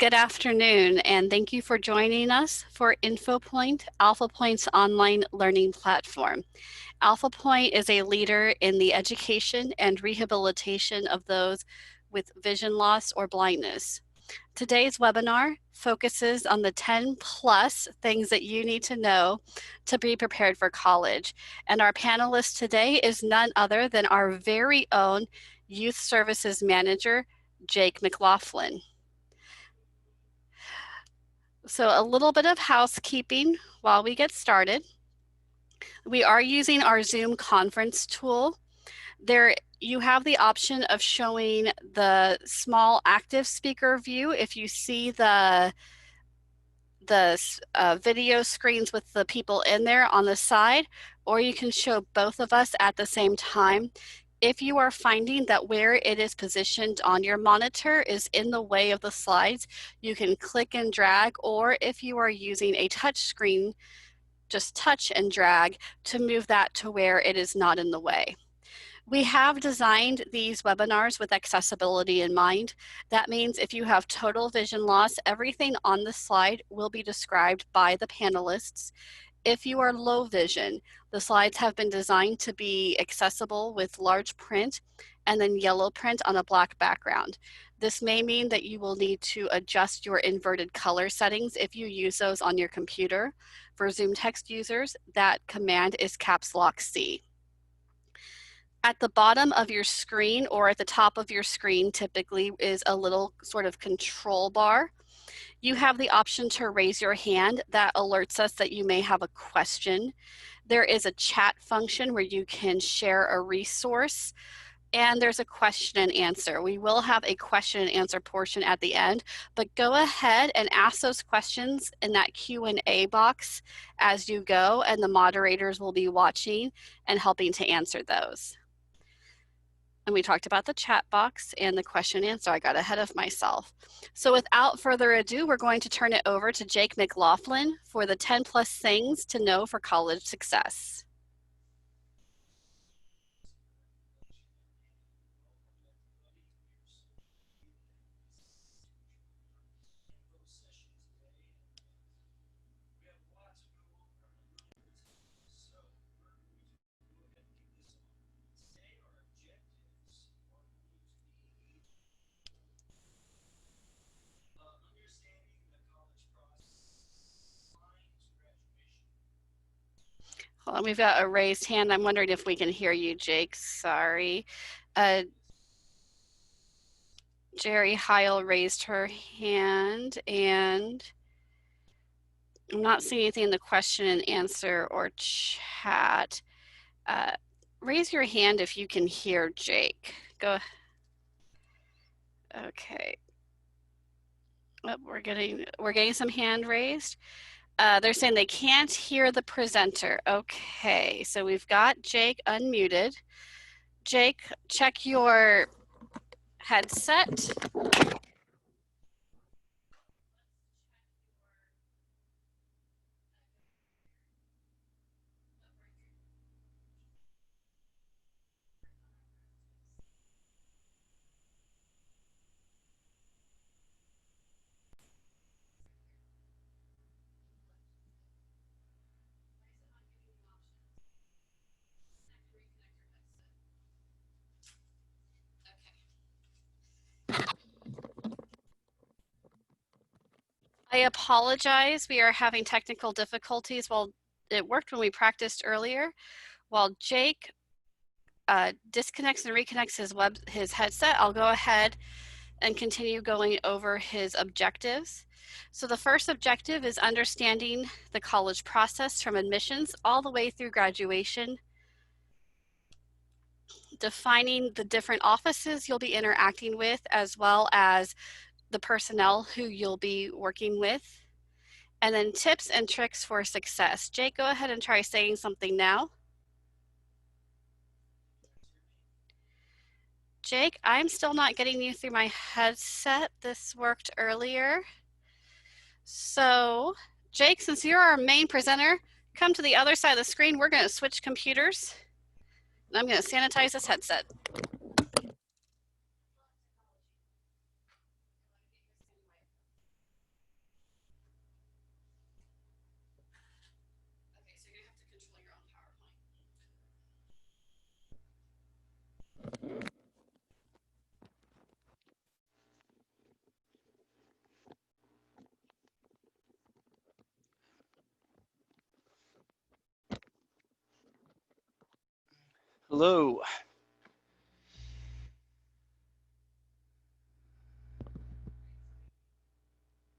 Good afternoon, and thank you for joining us for Infopointe, Alphapointe's online learning platform. Alphapointe is a leader in the education and rehabilitation of those with vision loss or blindness. Today's webinar focuses on the 10 plus things that you need to know to be prepared for college. And our panelist today is none other than our very own Youth Services Manager, Jake McLaughlin. So a little bit of housekeeping while we get started. We are using our Zoom conference tool. There you have the option of showing the small active speaker view if you see the video screens with the people in there on the side, or you can show both of us at the same time. If you are finding that where it is positioned on your monitor is in the way of the slides, you can click and drag, or if you are using a touch screen, just touch and drag to move that to where it is not in the way. We have designed these webinars with accessibility in mind. That means if you have total vision loss, everything on the slide will be described by the panelists. If you are low vision, the slides have been designed to be accessible with large print and then yellow print on a black background. This may mean that you will need to adjust your inverted color settings if you use those on your computer. For Zoom text users, that command is caps lock C. At the bottom of your screen or at the top of your screen typically is a little sort of control bar. You have the option to raise your hand that alerts us that you may have a question. There is a chat function where you can share a resource, and there's a question and answer. We will have a question and answer portion at the end, but go ahead and ask those questions in that Q&A box as you go, and the moderators will be watching and helping to answer those. And we talked about the chat box and the question and answer. I got ahead of myself. So without further ado, we're going to turn it over to Jake McLaughlin for the 10 plus things to know for college success. Hold on, we've got a raised hand. I'm wondering if we can hear you, Jake. Sorry. Jerry Heil raised her hand, and I'm not seeing anything in the question and answer or chat. Raise your hand if you can hear Jake. Go. Okay. Oh, we're getting some hand raised. They're saying they can't hear the presenter. Okay, so we've got Jake unmuted. Jake, check your headset. I apologize. We are having technical difficulties. Well, it worked when we practiced earlier. While Jake disconnects and reconnects his headset, I'll go ahead and continue going over his objectives. So the first objective is understanding the college process from admissions all the way through graduation, defining the different offices you'll be interacting with, as well as the personnel who you'll be working with, and then tips and tricks for success. Jake, go ahead and try saying something now. Jake, I'm still not getting you through my headset. This worked earlier. So, Jake, since you're our main presenter, come to the other side of the screen. We're going to switch computers. And I'm going to sanitize this headset. Hello. I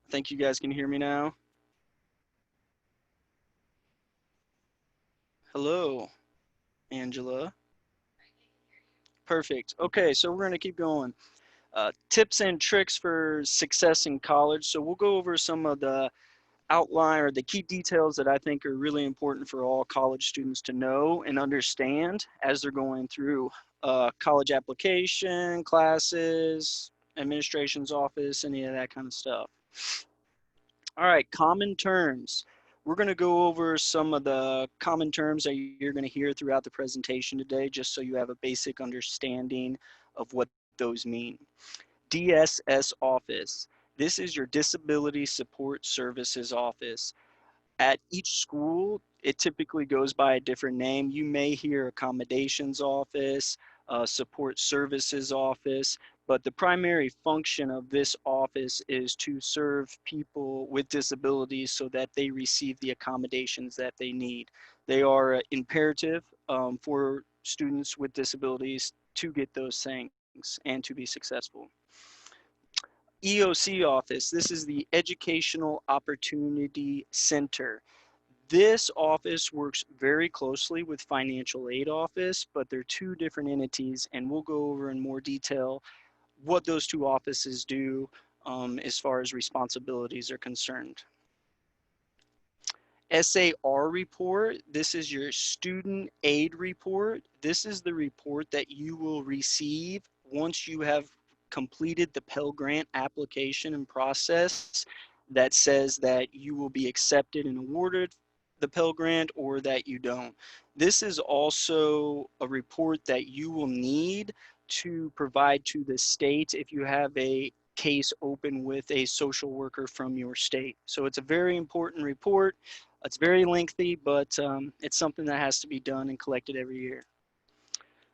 think you guys can hear me now. Hello, Angela. Perfect. Okay, so we're going to keep going. Tips and tricks for success in college. So we'll go over some of the outline or the key details that I think are really important for all college students to know and understand as they're going through college application, classes, administration's office, any of that kind of stuff. All right, common terms. We're going to go over some of the common terms that you're going to hear throughout the presentation today, just so you have a basic understanding of what those mean. DSS office. This is your Disability Support Services office. At each school, it typically goes by a different name. You may hear Accommodations office, Support Services office, but the primary function of this office is to serve people with disabilities so that they receive the accommodations that they need. They are imperative for students with disabilities to get those things and to be successful. EOC office, this is the Educational Opportunity Center. This office works very closely with financial aid office, but they're two different entities, and we'll go over in more detail what those two offices do as far as responsibilities are concerned. SAR report, this is your student aid report. This is the report that you will receive once you have completed the Pell Grant application and process that says that you will be accepted and awarded the Pell Grant or that you don't. This is also a report that you will need to provide to the state if you have a case open with a social worker from your state. So it's a very important report. It's very lengthy, but it's something that has to be done and collected every year.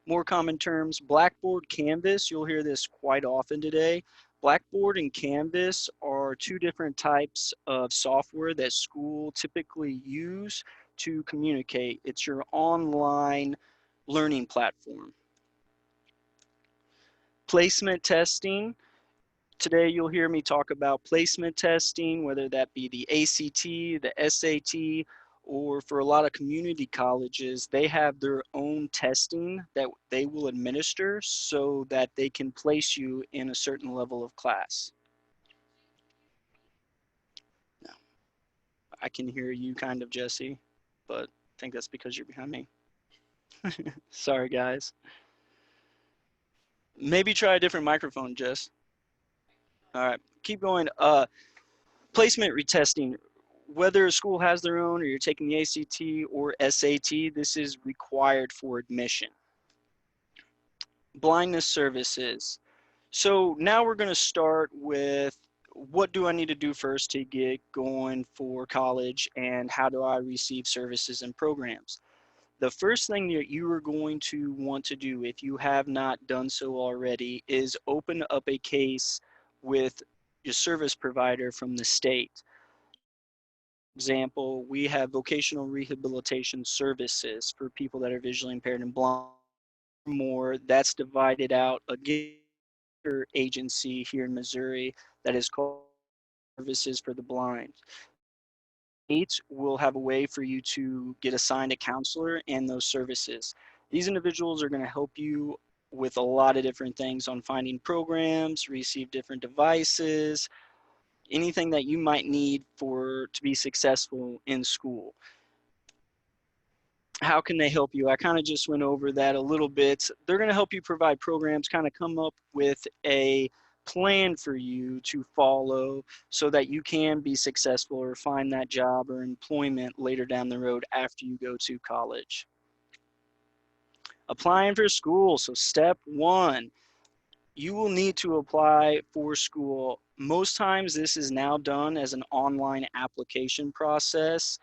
More common terms, Blackboard, Canvas, you'll hear this quite often today. Blackboard and Canvas are two different types of software that school typically use to communicate. It's your online learning platform. Placement testing, today you'll hear me talk about placement testing, whether that be the ACT, the SAT, or for a lot of community colleges, they have their own testing that they will administer so that they can place you in a certain level of class. Now, I can hear you kind of, Jesse, but I think that's because you're behind me. Sorry, guys. Maybe try a different microphone, Jess. All right, keep going. Placement retesting, whether a school has their own or you're taking the ACT or SAT, this is required for admission. Blindness services. So now we're going to start with what do I need to do first to get going for college and how do I receive services and programs? The first thing that you are going to want to do if you have not done so already is open up a case with your service provider from the state. Example, we have vocational rehabilitation services for people that are visually impaired and blind. More, that's divided out again agency here in Missouri that is called Services for the Blind. States will have a way for you to get assigned a counselor and those services. These individuals are going to help you with a lot of different things on finding programs, receive different devices, anything that you might need for to be successful in school. How can they help you? I kind of just went over that a little bit. They're going to help you provide programs, kind of come up with a plan for you to follow so that you can be successful or find that job or employment later down the road after you go to college. Applying for school. So step one, you will need to apply for school. Most times this is now done as an online application process.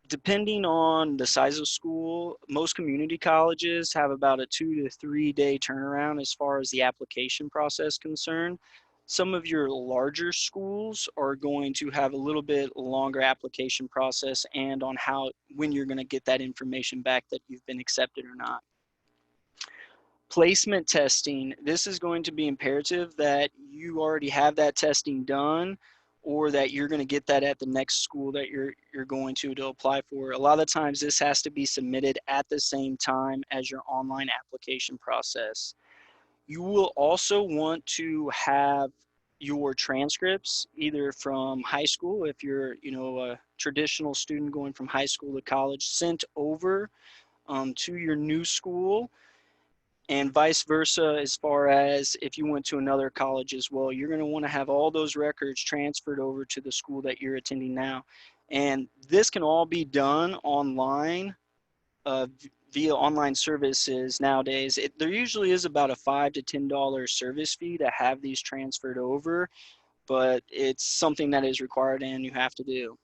Depending on the size of school, most community colleges have about a 2 to 3 day turnaround as far as the application process concerned. Some of your larger schools are going to have a little bit longer application process and on how when you're going to get that information back that you've been accepted or not. Placement testing, this is going to be imperative that you already have that testing done, or that you're going to get that at the next school that you're going to apply for. A lot of times this has to be submitted at the same time as your online application process. You will also want to have your transcripts either from high school, if you're a traditional student going from high school to college, sent over to your new school, and vice versa. As far as if you went to another college as well, you're going to want to have all those records transferred over to the school that you're attending now. And this can all be done online via online services nowadays. There usually is about a $5 to $10 service fee to have these transferred over, but it's something that is required and you have to do.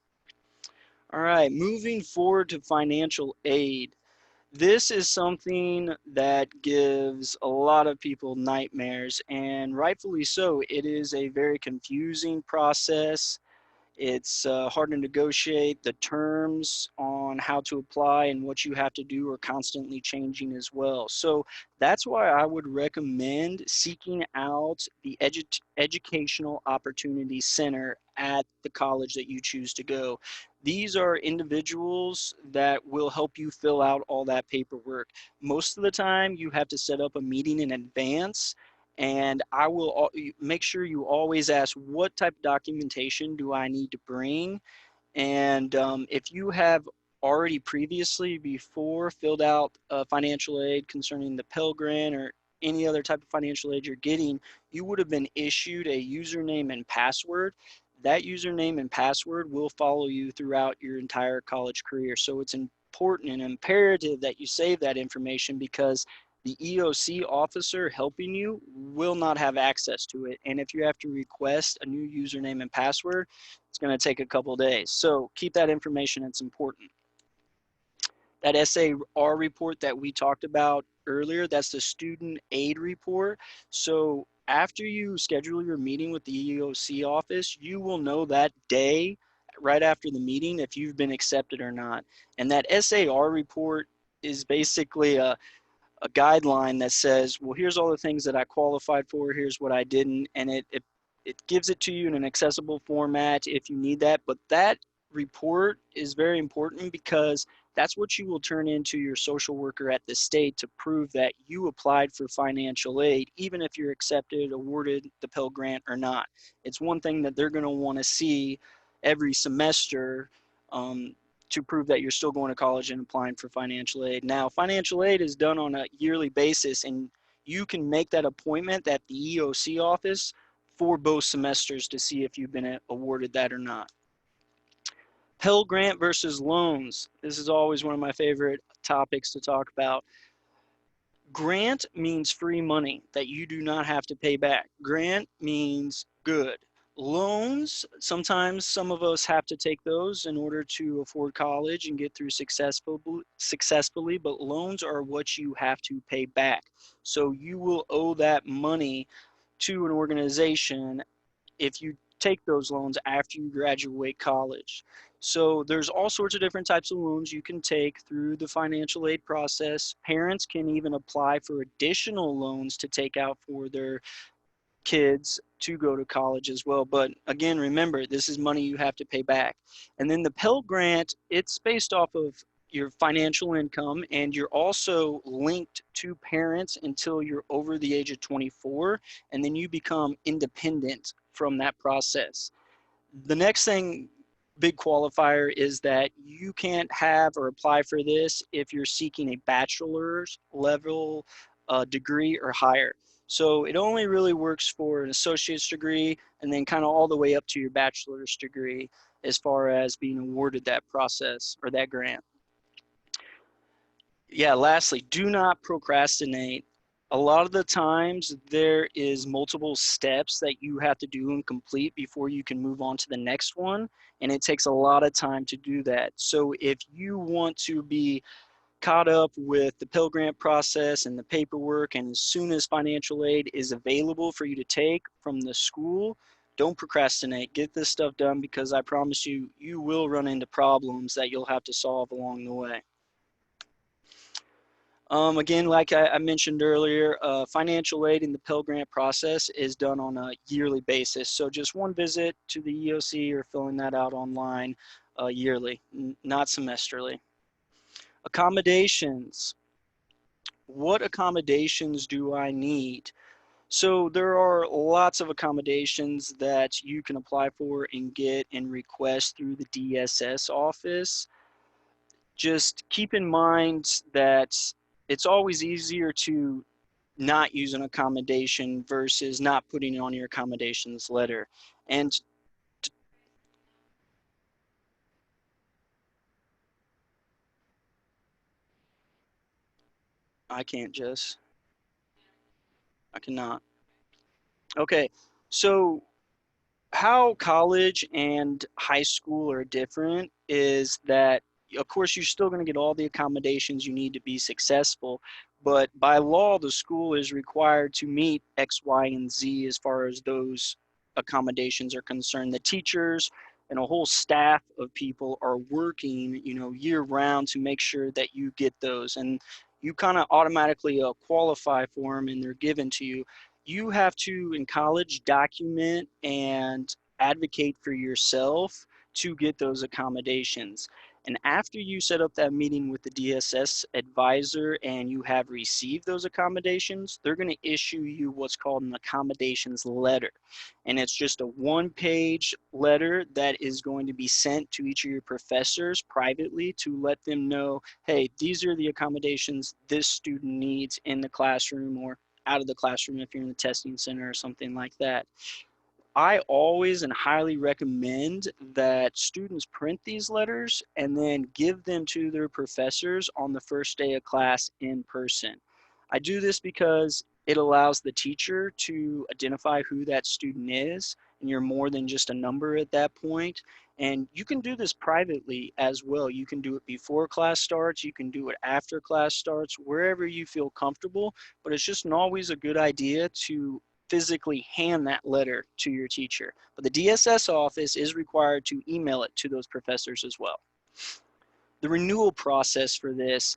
All right, moving forward to financial aid. This is something that gives a lot of people nightmares, and rightfully so. It is a very confusing process. It's hard to negotiate. The terms on how to apply and what you have to do are constantly changing as well. So that's why I would recommend seeking out the Educational Opportunity Center at the college that you choose to go. These are individuals that will help you fill out all that paperwork. Most of the time, you have to set up a meeting in advance, and I will make sure you always ask, what type of documentation do I need to bring? And if you have already previously before filled out financial aid concerning the Pell Grant or any other type of financial aid you're getting, you would have been issued a username and password. That username and password will follow you throughout your entire college career. So it's important and imperative that you save that information, because the EOC officer helping you will not have access to it. And if you have to request a new username and password, it's going to take a couple of days. So keep that information, it's important. That SAR report that we talked about earlier, that's the student aid report. So after you schedule your meeting with the EOC office, you will know that day, right after the meeting, if you've been accepted or not. And that SAR report is basically a guideline that says, well, here's all the things that I qualified for, here's what I didn't, and it gives it to you in an accessible format if you need that. But that report is very important, because that's what you will turn into your social worker at the state to prove that you applied for financial aid, even if you're accepted, awarded the Pell Grant or not. It's one thing that they're going to want to see every semester, to prove that you're still going to college and applying for financial aid. Now, financial aid is done on a yearly basis, and you can make that appointment at the EOC office for both semesters to see if you've been awarded that or not. Pell Grant versus loans. This is always one of my favorite topics to talk about. Grant means free money that you do not have to pay back. Grant means good. Loans, sometimes some of us have to take those in order to afford college and get through successfully, but loans are what you have to pay back. So you will owe that money to an organization if you take those loans after you graduate college. So there's all sorts of different types of loans you can take through the financial aid process. Parents can even apply for additional loans to take out for their kids to go to college as well. But again, remember, this is money you have to pay back. And then the Pell Grant, it's based off of your financial income, and you're also linked to parents until you're over the age of 24, and then you become independent from that process. The next thing, big qualifier, is that you can't have or apply for this if you're seeking a bachelor's level degree or higher. So it only really works for an associate's degree, and then kind of all the way up to your bachelor's degree as far as being awarded that process or that grant. Yeah, lastly, do not procrastinate. A lot of the times there is multiple steps that you have to do and complete before you can move on to the next one, and it takes a lot of time to do that. So if you want to be caught up with the Pell Grant process and the paperwork, and as soon as financial aid is available for you to take from the school, don't procrastinate. Get this stuff done, because I promise you, you will run into problems that you'll have to solve along the way. Again, like I mentioned earlier, financial aid in the Pell Grant process is done on a yearly basis. So just one visit to the EOC or filling that out online yearly, not semesterly. Accommodations. What accommodations do I need? So there are lots of accommodations that you can apply for and get and request through the DSS office. Just keep in mind that it's always easier to not use an accommodation versus not putting it on your accommodations letter. And I can't just, I cannot. Okay, so how college and high school are different is that, of course, you're still going to get all the accommodations you need to be successful, but by law, the school is required to meet X, Y, and Z as far as those accommodations are concerned. The teachers and a whole staff of people are working, year round to make sure that you get those, and you kind of automatically qualify for them, and they're given to you. You have to, in college, document and advocate for yourself to get those accommodations. And after you set up that meeting with the DSS advisor and you have received those accommodations, they're going to issue you what's called an accommodations letter. And it's just a one-page letter that is going to be sent to each of your professors privately to let them know, hey, these are the accommodations this student needs in the classroom or out of the classroom if you're in the testing center or something like that. I always and highly recommend that students print these letters and then give them to their professors on the first day of class in person. I do this because it allows the teacher to identify who that student is, and you're more than just a number at that point. And you can do this privately as well. You can do it before class starts, you can do it after class starts, wherever you feel comfortable, but it's just always a good idea to physically hand that letter to your teacher. But the DSS office is required to email it to those professors as well. The renewal process for this,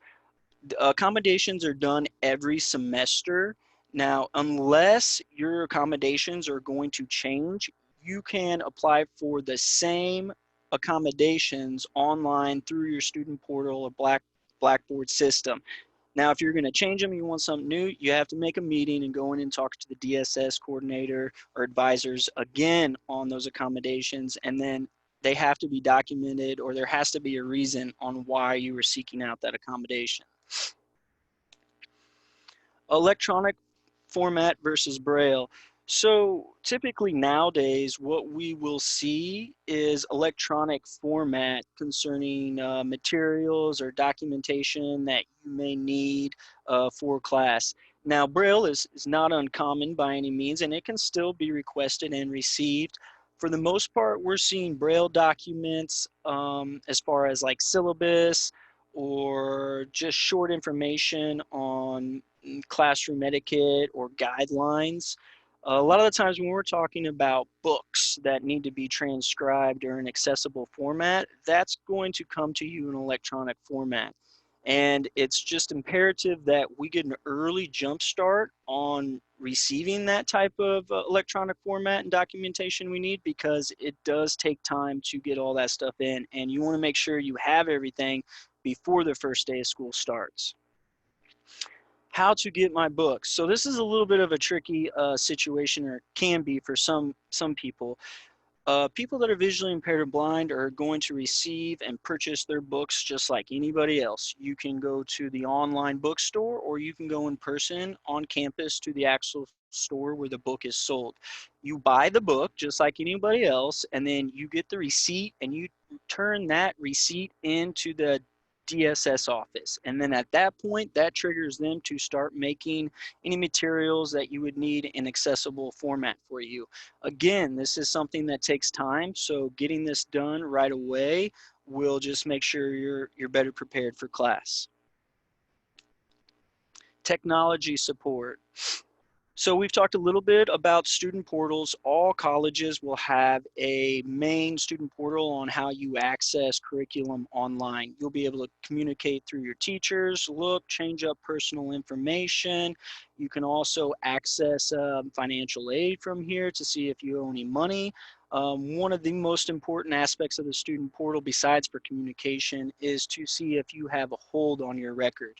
accommodations are done every semester. Now, unless your accommodations are going to change, you can apply for the same accommodations online through your student portal or Blackboard system. Now, if you're going to change them, you want something new, you have to make a meeting and go in and talk to the DSS coordinator or advisors again on those accommodations, and then they have to be documented, or there has to be a reason on why you were seeking out that accommodation. Electronic format versus Braille. So typically nowadays, what we will see is electronic format concerning materials or documentation that you may need for class. Now, Braille is not uncommon by any means, and it can still be requested and received. For the most part, we're seeing Braille documents as far as like syllabus or just short information on classroom etiquette or guidelines. A lot of the times when we're talking about books that need to be transcribed or in accessible format, that's going to come to you in electronic format. And it's just imperative that we get an early jump start on receiving that type of electronic format and documentation we need, because it does take time to get all that stuff in. And you want to make sure you have everything before the first day of school starts. How to get my books. So this is a little bit of a tricky situation, or can be for some people. People that are visually impaired or blind are going to receive and purchase their books just like anybody else. You can go to the online bookstore, or you can go in person on campus to the actual store where the book is sold. You buy the book just like anybody else, and then you get the receipt and you turn that receipt into the DSS office. And then at that point, that triggers them to start making any materials that you would need in accessible format for you. Again, this is something that takes time, so getting this done right away will just make sure you're better prepared for class. Technology support. So we've talked a little bit about student portals. All colleges will have a main student portal on how you access curriculum online. You'll be able to communicate through your teachers, look, change up personal information. You can also access financial aid from here to see if you owe any money. One of the most important aspects of the student portal, besides for communication, is to see if you have a hold on your record.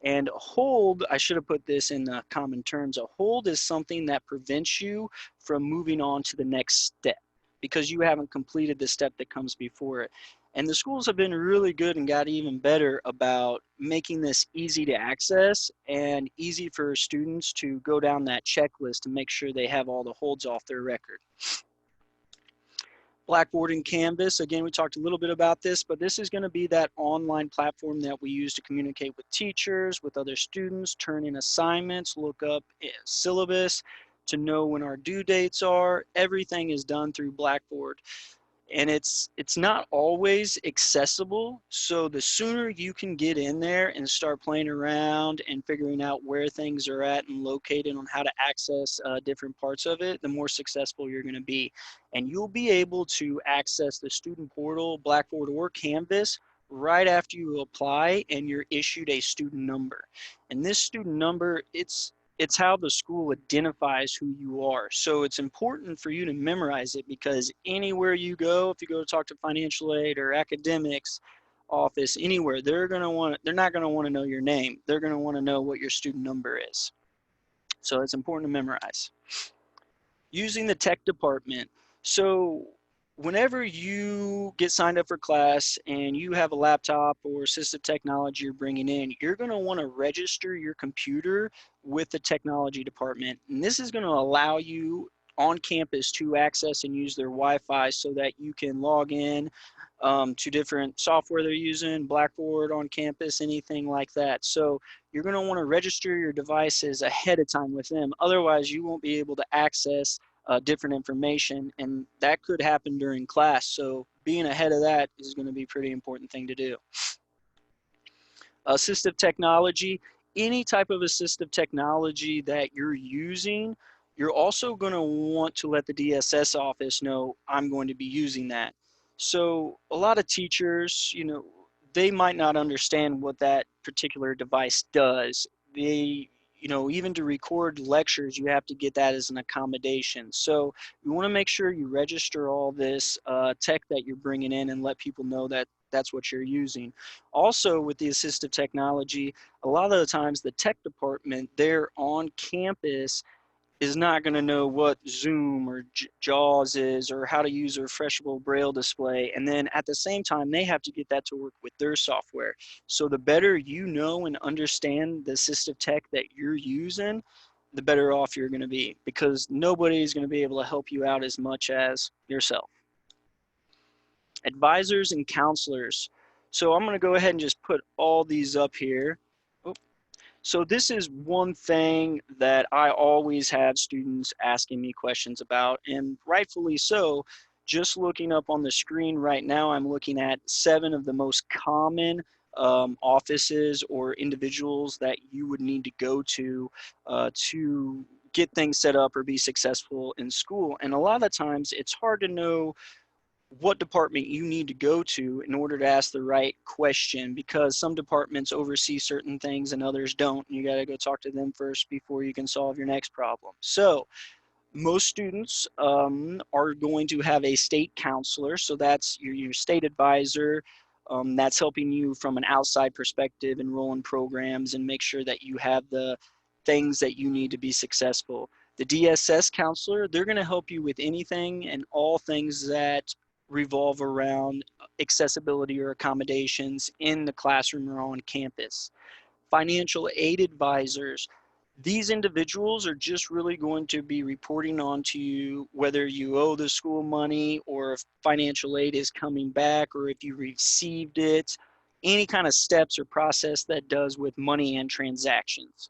And a hold, I should have put this in common terms, a hold is something that prevents you from moving on to the next step because you haven't completed the step that comes before it. And the schools have been really good and got even better about making this easy to access and easy for students to go down that checklist to make sure they have all the holds off their record. Blackboard and Canvas, again, we talked a little bit about this, but this is going to be that online platform that we use to communicate with teachers, with other students, turn in assignments, look up syllabus to know when our due dates are. Everything is done through Blackboard. And it's not always accessible, so the sooner you can get in there and start playing around and figuring out where things are at and located on how to access different parts of it, the more successful you're going to be. And you'll be able to access the student portal, Blackboard, or Canvas right after you apply and you're issued a student number. And this student number, it's how the school identifies who you are. So it's important for you to memorize it because anywhere you go, if you go to talk to financial aid or academics office, anywhere, they're not going to want to know your name. They're going to want to know what your student number is. So it's important to memorize. Using the tech department. So whenever you get signed up for class and you have a laptop or assistive technology you're bringing in, you're going to want to register your computer with the technology department. And this is going to allow you on campus to access and use their Wi-Fi so that you can log in to different software they're using, Blackboard on campus, anything like that. So you're going to want to register your devices ahead of time with them. Otherwise, you won't be able to access different information, and that could happen during class. So being ahead of that is going to be a pretty important thing to do. Assistive technology, any type of assistive technology that you're using, you're also going to want to let the DSS office know I'm going to be using that. So a lot of teachers, they might not understand what that particular device does. Even to record lectures, you have to get that as an accommodation. So you want to make sure you register all this tech that you're bringing in and let people know that that's what you're using. Also, with the assistive technology, a lot of the times the tech department there on campus is not going to know what Zoom or JAWS is or how to use a refreshable braille display. And then at the same time, they have to get that to work with their software. So the better you know and understand the assistive tech that you're using, the better off you're going to be, because nobody is going to be able to help you out as much as yourself. Advisors and counselors. So I'm going to go ahead and just put all these up here. So this is one thing that I always have students asking me questions about, and rightfully so. Just looking up on the screen right now, I'm looking at 7 of the most common offices or individuals that you would need to go to get things set up or be successful in school. And a lot of times it's hard to know what department you need to go to in order to ask the right question, because some departments oversee certain things and others don't. You got to go talk to them first before you can solve your next problem. So most students are going to have a state counselor. So that's your state advisor. That's helping you from an outside perspective, enroll in programs and make sure that you have the things that you need to be successful. The DSS counselor, they're going to help you with anything and all things that revolve around accessibility or accommodations in the classroom or on campus. Financial aid advisors, these individuals are just really going to be reporting on to you whether you owe the school money or if financial aid is coming back or if you received it, any kind of steps or process that does with money and transactions.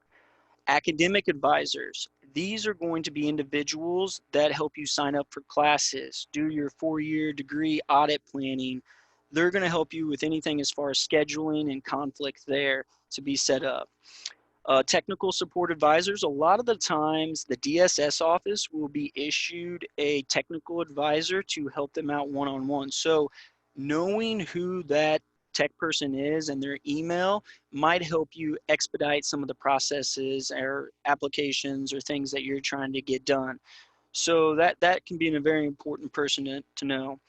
Academic advisors, these are going to be individuals that help you sign up for classes, do your 4-year degree audit planning. They're going to help you with anything as far as scheduling and conflict there to be set up. Technical support advisors, a lot of the times the DSS office will be issued a technical advisor to help them out one-on-one. So knowing who that tech person is and their email might help you expedite some of the processes or applications or things that you're trying to get done. So that can be a very important person to know.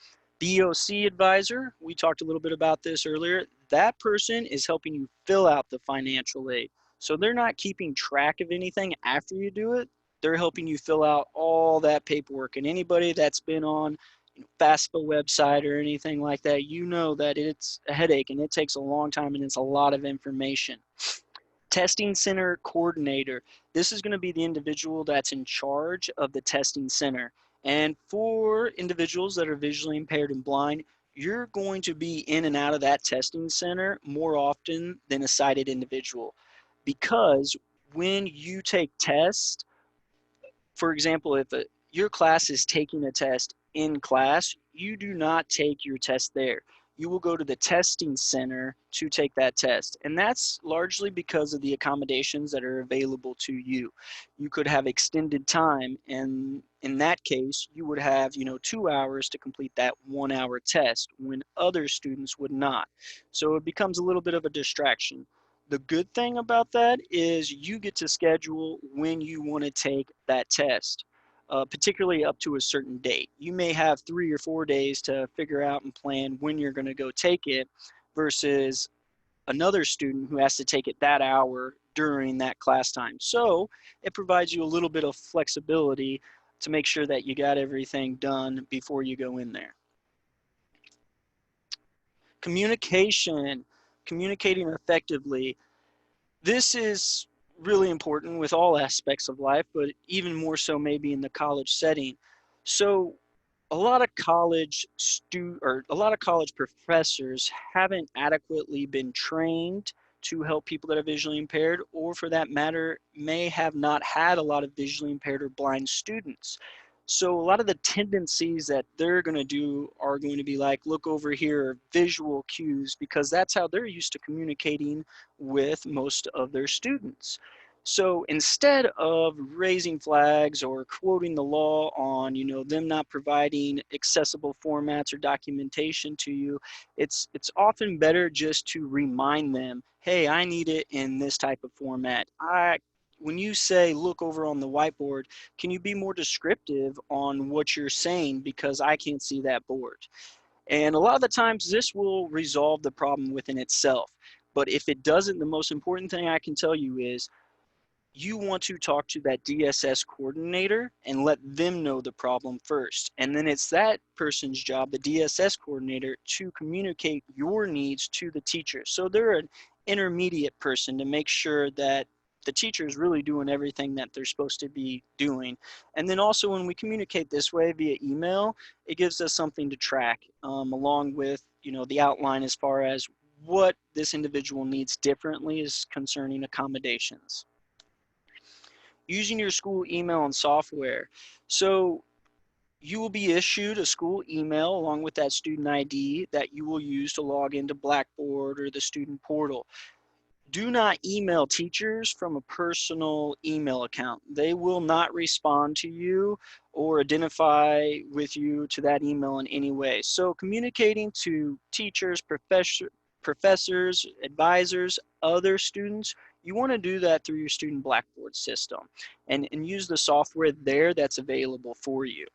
BOC advisor, we talked a little bit about this earlier. That person is helping you fill out the financial aid. So they're not keeping track of anything after you do it. They're helping you fill out all that paperwork. And anybody that's been on FAFSA website or anything like that, you know that it's a headache and it takes a long time and it's a lot of information. Testing center coordinator. This is going to be the individual that's in charge of the testing center. And for individuals that are visually impaired and blind, you're going to be in and out of that testing center more often than a sighted individual. Because when you take tests, for example, if your class is taking a test in class, you do not take your test there. You will go to the testing center to take that test. And that's largely because of the accommodations that are available to you. You could have extended time, and in that case, you would have, 2 hours to complete that 1 hour test when other students would not. So it becomes a little bit of a distraction. The good thing about that is you get to schedule when you want to take that test, particularly up to a certain date. You may have 3 or 4 days to figure out and plan when you're going to go take it versus another student who has to take it that hour during that class time. So it provides you a little bit of flexibility to make sure that you got everything done before you go in there. Communication, communicating effectively. This is really important with all aspects of life, but even more so maybe in the college setting. So a lot of a lot of college professors haven't adequately been trained to help people that are visually impaired, or for that matter, may have not had a lot of visually impaired or blind students. So a lot of the tendencies that they're going to do are going to be like, look over here, visual cues, because that's how they're used to communicating with most of their students. So instead of raising flags or quoting the law on, them not providing accessible formats or documentation to you, it's often better just to remind them, hey, I need it in this type of format. When you say look over on the whiteboard, can you be more descriptive on what you're saying because I can't see that board? And a lot of the times this will resolve the problem within itself. But if it doesn't, the most important thing I can tell you is you want to talk to that DSS coordinator and let them know the problem first. And then it's that person's job, the DSS coordinator, to communicate your needs to the teacher. So they're an intermediate person to make sure that the teacher is really doing everything that they're supposed to be doing. And then also when we communicate this way via email, it gives us something to track along with, the outline as far as what this individual needs differently is concerning accommodations. Using your school email and software. So you will be issued a school email along with that student ID that you will use to log into Blackboard or the student portal. Do not email teachers from a personal email account. They will not respond to you or identify with you to that email in any way. So communicating to teachers, professors, advisors, other students, you want to do that through your student Blackboard system and use the software there that's available for you.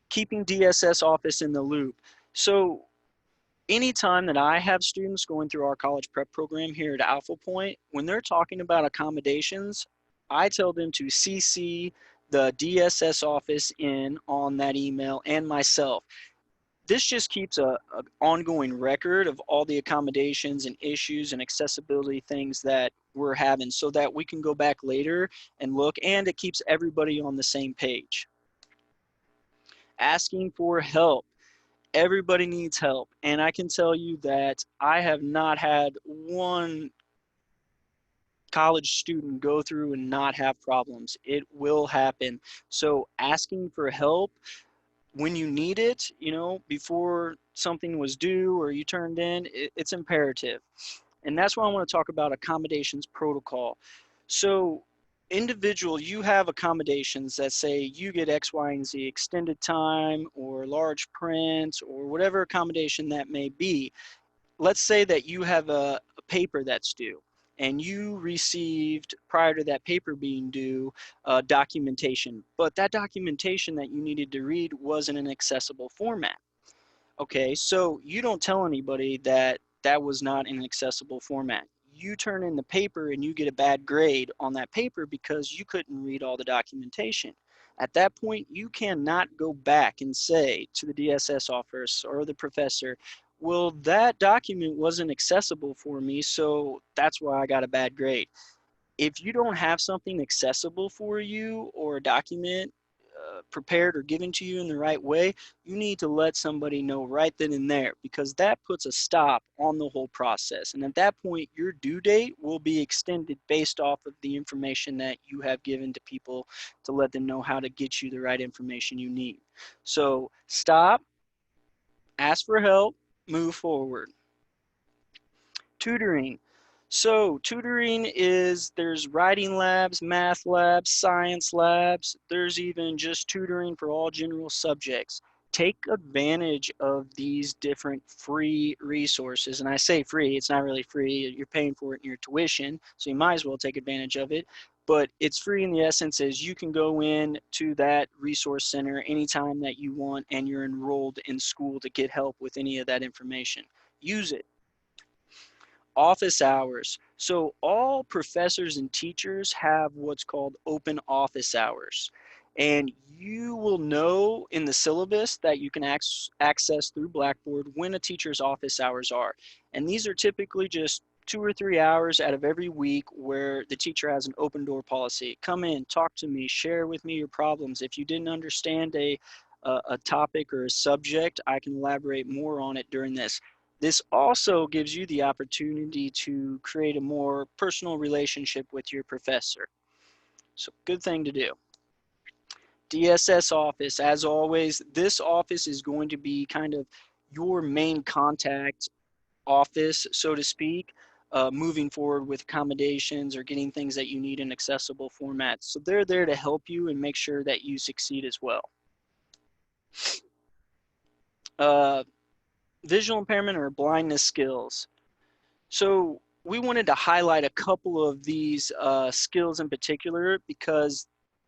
Keeping DSS office in the loop. So anytime that I have students going through our college prep program here at Alphapointe, when they're talking about accommodations, I tell them to CC the DSS office in on that email and myself. This just keeps a ongoing record of all the accommodations and issues and accessibility things that we're having so that we can go back later and look, and it keeps everybody on the same page. Asking for help. Everybody needs help, and I can tell you that I have not had one college student go through and not have problems. It will happen. So asking for help when you need it, before something was due or you turned in, it's imperative. And that's why I want to talk about accommodations protocol. So individual, you have accommodations that say you get X, Y, and Z, extended time or large print or whatever accommodation that may be. Let's say that you have a paper that's due and you received prior to that paper being due documentation, but that documentation that you needed to read wasn't in an accessible format. Okay, so you don't tell anybody that that was not in an accessible format. You turn in the paper and you get a bad grade on that paper because you couldn't read all the documentation. At that point, you cannot go back and say to the DSS office or the professor, well, that document wasn't accessible for me, so that's why I got a bad grade. If you don't have something accessible for you or a document prepared or given to you in the right way, you need to let somebody know right then and there, because that puts a stop on the whole process. And at that point, your due date will be extended based off of the information that you have given to people to let them know how to get you the right information you need. So stop, ask for help, move forward. Tutoring. So tutoring is, there's writing labs, math labs, science labs. There's even just tutoring for all general subjects. Take advantage of these different free resources. And I say free, it's not really free. You're paying for it in your tuition, so you might as well take advantage of it. But it's free in the essence is you can go in to that resource center anytime that you want and you're enrolled in school to get help with any of that information. Use it. Office hours. So all professors and teachers have what's called open office hours. And you will know in the syllabus that you can access through Blackboard when a teacher's office hours are. And these are typically just 2 or 3 hours out of every week where the teacher has an open door policy. Come in, talk to me, share with me your problems. If you didn't understand a topic or a subject, I can elaborate more on it during this. This also gives you the opportunity to create a more personal relationship with your professor. So good thing to do. DSS office, as always, this office is going to be kind of your main contact office, so to speak, moving forward with accommodations or getting things that you need in accessible formats. So they're there to help you and make sure that you succeed as well. Uh, Visual impairment or blindness skills. So we wanted to highlight a couple of these skills in particular because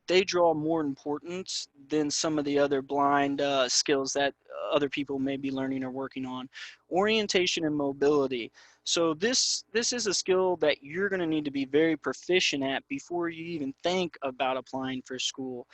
they draw more importance than some of the other blind skills that other people may be learning or working on. Orientation and mobility. So this is a skill that you're going to need to be very proficient at before you even think about applying for school.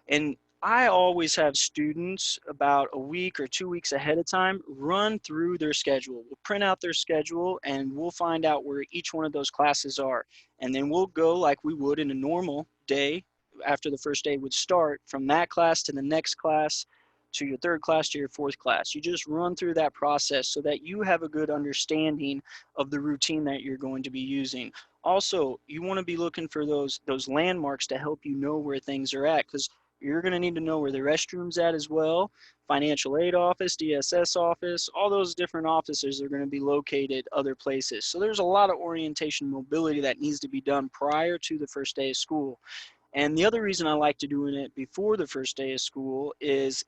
And I always have students about a week or 2 weeks ahead of time run through their schedule. We'll print out their schedule and we'll find out where each one of those classes are. And then we'll go like we would in a normal day after the first day would start, from that class to the next class to your third class to your fourth class. You just run through that process so that you have a good understanding of the routine that you're going to be using. Also, you want to be looking for those landmarks to help you know where things are at, because you're going to need to know where the restroom's at as well. Financial aid office, DSS office, all those different offices are going to be located other places. So there's a lot of orientation mobility that needs to be done prior to the first day of school. And the other reason I like to doing it before the first day of school is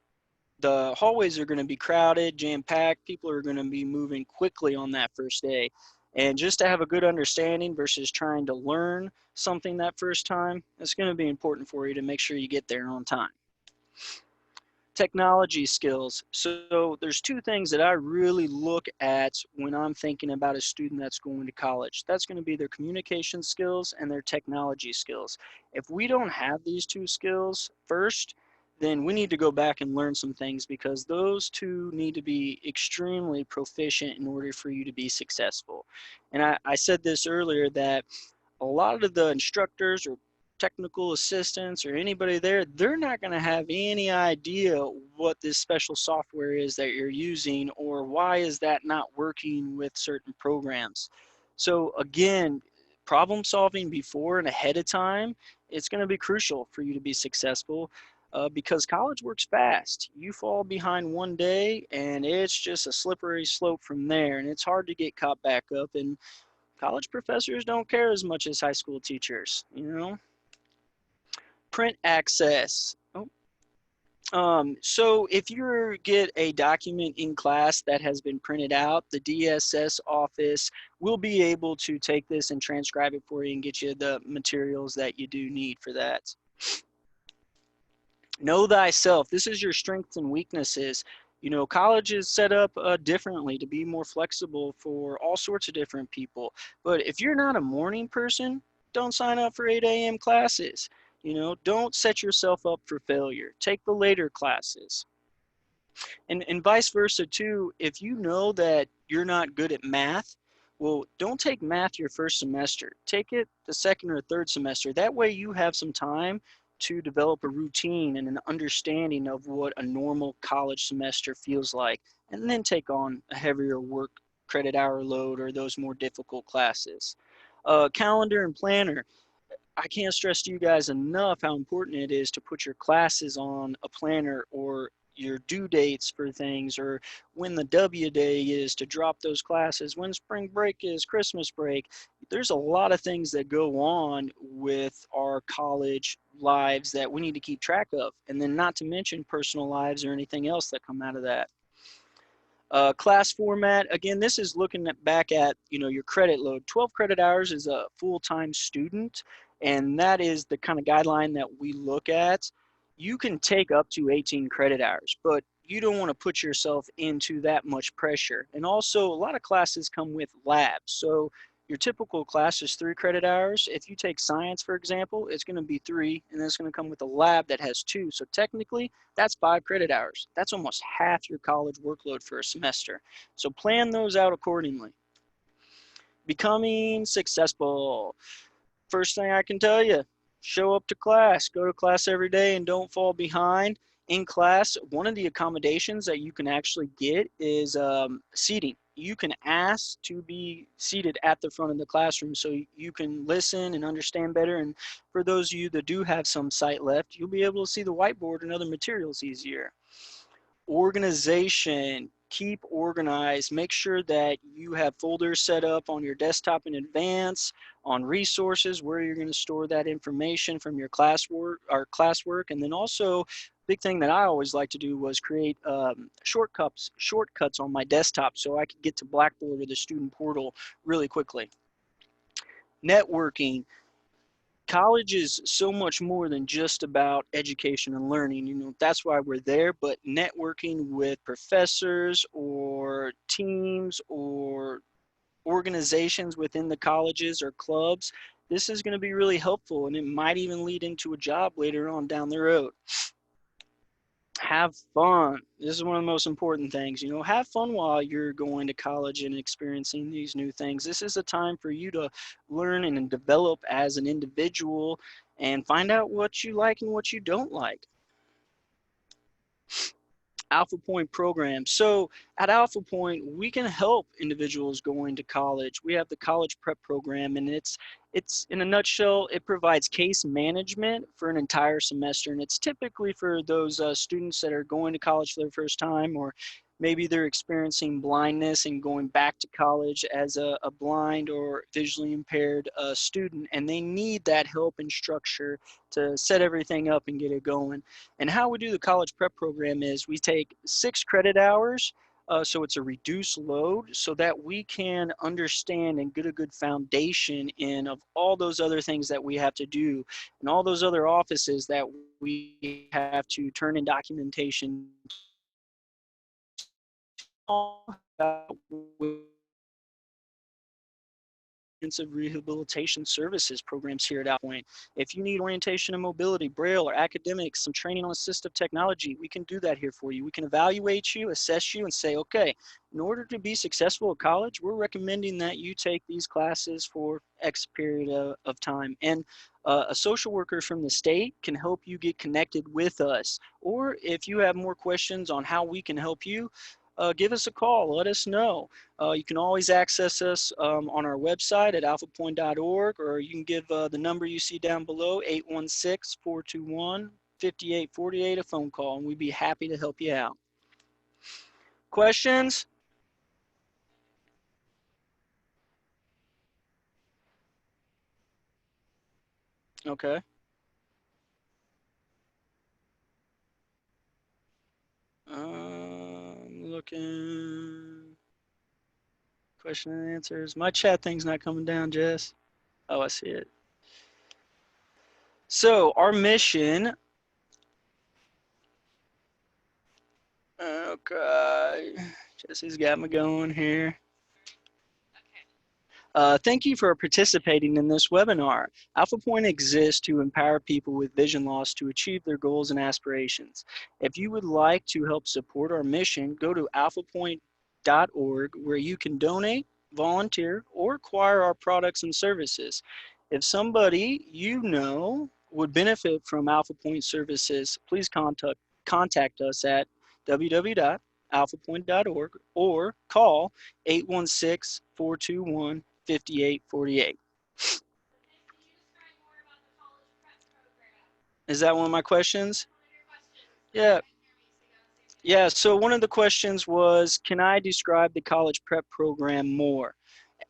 the hallways are going to be crowded, jam-packed. People are going to be moving quickly on that first day. And just to have a good understanding versus trying to learn something that first time, it's going to be important for you to make sure you get there on time. Technology skills. So there's two things that I really look at when I'm thinking about a student that's going to college. That's going to be their communication skills and their technology skills. If we don't have these two skills first, then we need to go back and learn some things, because those two need to be extremely proficient in order for you to be successful. And I said this earlier that a lot of the instructors or technical assistants or anybody there, they're not going to have any idea what this special software is that you're using, or why is that not working with certain programs. So again, problem solving before and ahead of time, it's going to be crucial for you to be successful, because college works fast. You fall behind one day and it's just a slippery slope from there, and it's hard to get caught back up. And College professors don't care as much as high school teachers, Print access. So if you get a document in class that has been printed out, the DSS office will be able to take this and transcribe it for you and get you the materials that you do need for that. Know thyself. This is your strengths and weaknesses. College is set up differently to be more flexible for all sorts of different people. But if you're not a morning person, don't sign up for 8 a.m. classes. Don't set yourself up for failure. Take the later classes. And vice versa too. If you know that you're not good at math, well, don't take math your first semester. Take it the second or third semester. That way you have some time to develop a routine and an understanding of what a normal college semester feels like, and then take on a heavier work credit hour load or those more difficult classes. Calendar and planner. I can't stress to you guys enough how important it is to put your classes on a planner, or your due dates for things, or when the W day is to drop those classes, when spring break is, Christmas break. There's a lot of things that go on with our college lives that we need to keep track of, and then not to mention personal lives or anything else that come out of that. Class format, again, this is looking back at your credit load. 12 credit hours is a full-time student, and that is the kind of guideline that we look at. You can take up to 18 credit hours, but you don't want to put yourself into that much pressure. And also, a lot of classes come with labs. So your typical class is 3 credit hours. If you take science, for example, it's going to be 3, and then it's going to come with a lab that has 2. So technically, that's 5 credit hours. That's almost half your college workload for a semester. So plan those out accordingly. Becoming successful. First thing I can tell you, show up to class. Go to class every day and don't fall behind. In class, one of the accommodations that you can actually get is seating. You can ask to be seated at the front of the classroom so you can listen and understand better. And for those of you that do have some sight left, you'll be able to see the whiteboard and other materials easier. Organization. Keep organized. Make sure that you have folders set up on your desktop in advance, on resources where you're going to store that information from your classwork. And then also, big thing that I always like to do was create shortcuts on my desktop so I could get to Blackboard or the student portal really quickly. Networking. College is so much more than just about education and learning. That's why we're there, but networking with professors or teams or organizations within the colleges or clubs, this is going to be really helpful, and it might even lead into a job later on down the road. Have fun. This is one of the most important things. Have fun while you're going to college and experiencing these new things. This is a time for you to learn and develop as an individual and find out what you like and what you don't like. Alphapointe Programs. So at Alphapointe, we can help individuals going to college. We have the college prep program, and it's in a nutshell, it provides case management for an entire semester, and it's typically for those students that are going to college for the first time, or maybe they're experiencing blindness and going back to college as a blind or visually impaired student, and they need that help and structure to set everything up and get it going. And how we do the college prep program is we take 6 credit hours, so it's a reduced load, so that we can understand and get a good foundation in of all those other things that we have to do and all those other offices that we have to turn in documentation of rehabilitation services programs here at Alphapointe. If you need orientation and mobility, Braille, or academics, some training on assistive technology, we can do that here for you. We can evaluate you, assess you, and say, okay, in order to be successful at college, we're recommending that you take these classes for X period of time. And a social worker from the state can help you get connected with us. Or if you have more questions on how we can help you, give us a call. Let us know. You can always access us on our website at alphapointe.org, or you can give the number you see down below, 816-421-5848, a phone call, and we'd be happy to help you out. Questions? Okay. Looking. Question and answers. My chat thing's not coming down, Jess. Oh, I see it. So our mission. Okay. Jesse's got me going here. Thank you for participating in this webinar. Alphapointe exists to empower people with vision loss to achieve their goals and aspirations. If you would like to help support our mission, go to alphapointe.org where you can donate, volunteer, or acquire our products and services. If somebody you know would benefit from Alphapointe services, please contact us at www.alphapointe.org or call 816-421-5848. Is that one of my questions? Yeah. Yeah, so one of the questions was, can I describe the college prep program more?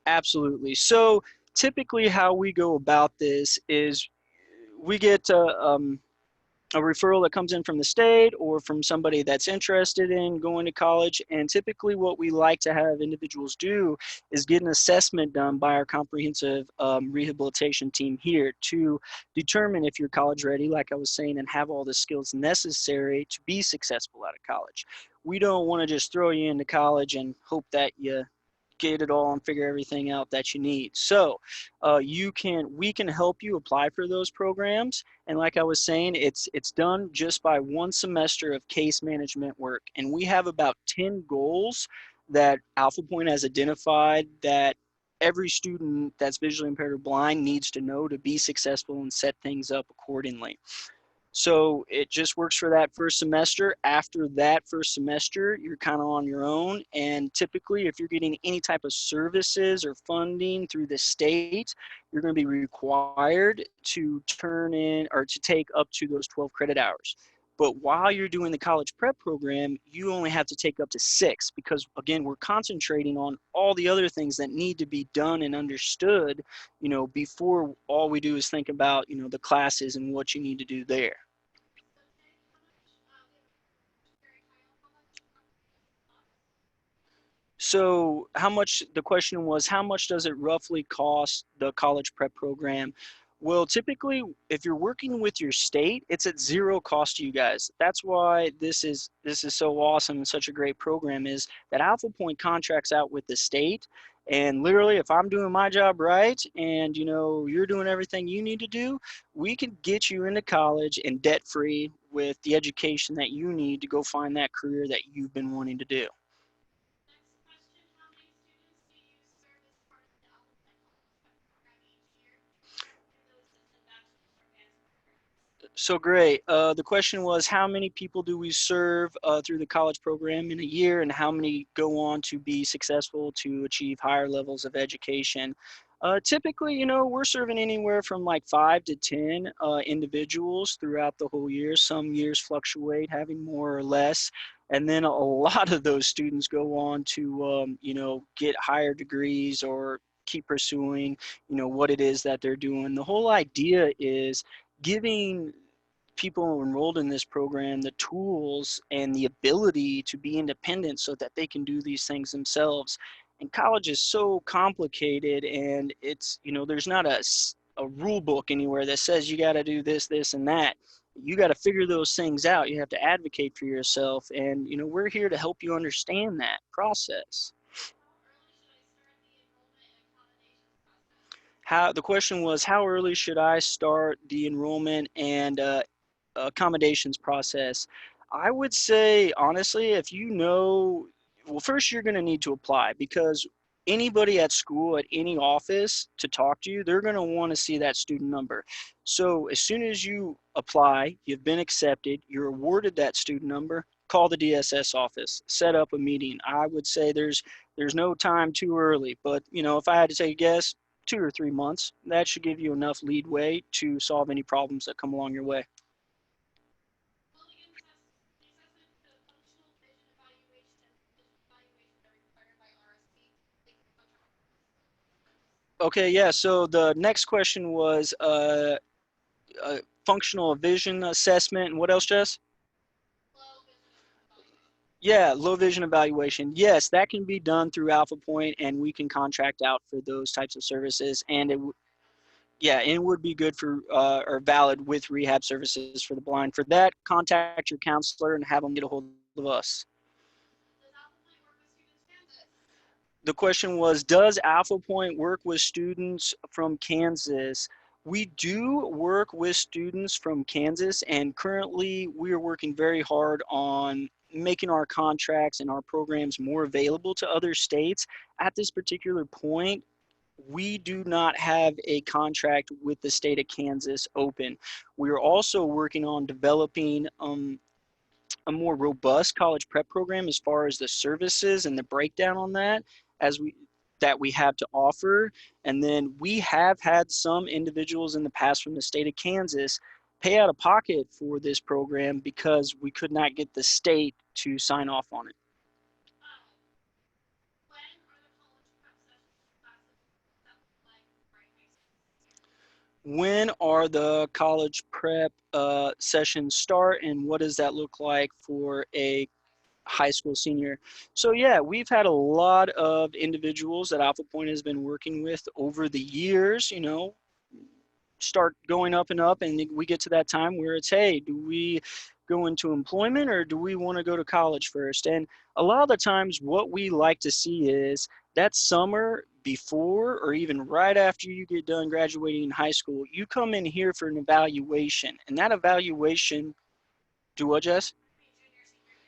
Absolutely. So typically how we go about this is we get a referral that comes in from the state or from somebody that's interested in going to college. And typically what we like to have individuals do is get an assessment done by our comprehensive rehabilitation team here to determine if you're college ready, like I was saying, and have all the skills necessary to be successful out of college. We don't want to just throw you into college and hope that you get it all and figure everything out that you need. So we can help you apply for those programs. And like I was saying, it's done just by one semester of case management work. And we have about 10 goals that Alphapointe has identified that every student that's visually impaired or blind needs to know to be successful and set things up accordingly. So it just works for that first semester. After that first semester, you're kind of on your own. And typically, if you're getting any type of services or funding through the state, you're going to be required to turn in or to take up to those 12 credit hours. But while you're doing the college prep program, you only have to take up to 6 because, again, we're concentrating on all the other things that need to be done and understood, before all we do is think about, the classes and what you need to do there. So the question was, how much does it roughly cost the college prep program? Well, typically, if you're working with your state, it's at zero cost to you guys. That's why this is so awesome and such a great program is that Alphapointe contracts out with the state. And literally, if I'm doing my job right and you're doing everything you need to do, we can get you into college and debt free with the education that you need to go find that career that you've been wanting to do. So great. The question was, how many people do we serve through the college program in a year, and how many go on to be successful to achieve higher levels of education? Typically, we're serving anywhere from like 5 to 10 individuals throughout the whole year. Some years fluctuate, having more or less. And then a lot of those students go on to, get higher degrees or keep pursuing, what it is that they're doing. The whole idea is giving people enrolled in this program the tools and the ability to be independent so that they can do these things themselves. And college is so complicated, and there's not a rule book anywhere that says you got to do this, this, and that. You got to figure those things out. You have to advocate for yourself, and we're here to help you understand that process. The question was, how early should I start the enrollment and accommodations process? I would say, honestly, if well, first you're going to need to apply because anybody at school, at any office to talk to you, they're going to want to see that student number. So as soon as you apply, you've been accepted, you're awarded that student number, call the DSS office, set up a meeting. I would say there's no time too early, but if I had to take a guess, 2 or 3 months, that should give you enough leadway to solve any problems that come along your way. Okay, yeah. So the next question was, functional vision assessment, and what else, Jess? Yeah, low vision evaluation. Yes, that can be done through Alphapointe, and we can contract out for those types of services. And yeah, and it would be good for or valid with rehab services for the blind. For that, contact your counselor and have them get a hold of us. The question was, does Alphapointe work with students from Kansas? We do work with students from Kansas, and currently we are working very hard on making our contracts and our programs more available to other states. At this particular point, we do not have a contract with the state of Kansas open. We are also working on developing a more robust college prep program as far as the services and the breakdown on that as we have to offer. And then we have had some individuals in the past from the state of Kansas pay out of pocket for this program because we could not get the state to sign off on it. When are the college prep sessions start, and what does that look like for a high school senior? So yeah, we've had a lot of individuals that Alphapointe has been working with over the years, start going up and up, and we get to that time where it's, hey, do we go into employment or do we want to go to college first? And a lot of the times what we like to see is that summer before or even right after you get done graduating high school, you come in here for an evaluation. And that evaluation, do what, Jess?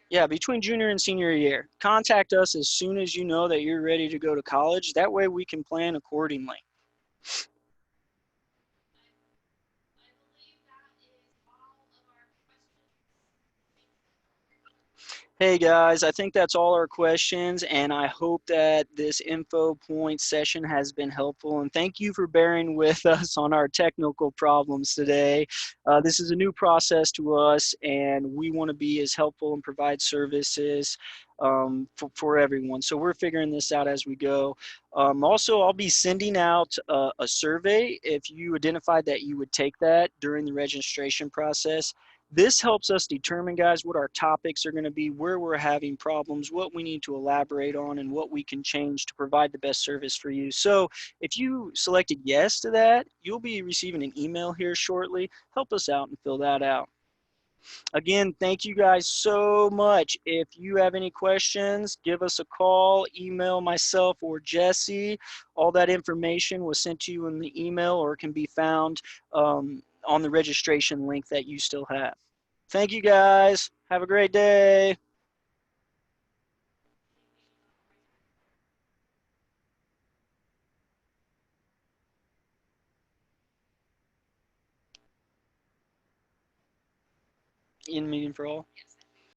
Yeah, between junior and senior year. Contact us as soon as you know that you're ready to go to college. That way we can plan accordingly. Hey guys, I think that's all our questions, and I hope that this Infopointe session has been helpful. And thank you for bearing with us on our technical problems today. This is a new process to us, and we want to be as helpful and provide services for everyone. So we're figuring this out as we go. Also, I'll be sending out a survey if you identified that you would take that during the registration process. This helps us determine, guys, what our topics are going to be, where we're having problems, what we need to elaborate on, and what we can change to provide the best service for you. So if you selected yes to that, you'll be receiving an email here shortly. Help us out and fill that out. Again, thank you guys so much. If you have any questions, give us a call, email myself or Jesse. All that information was sent to you in the email or can be found on the registration link that you still have. Thank you guys. Have a great day. In meeting for all.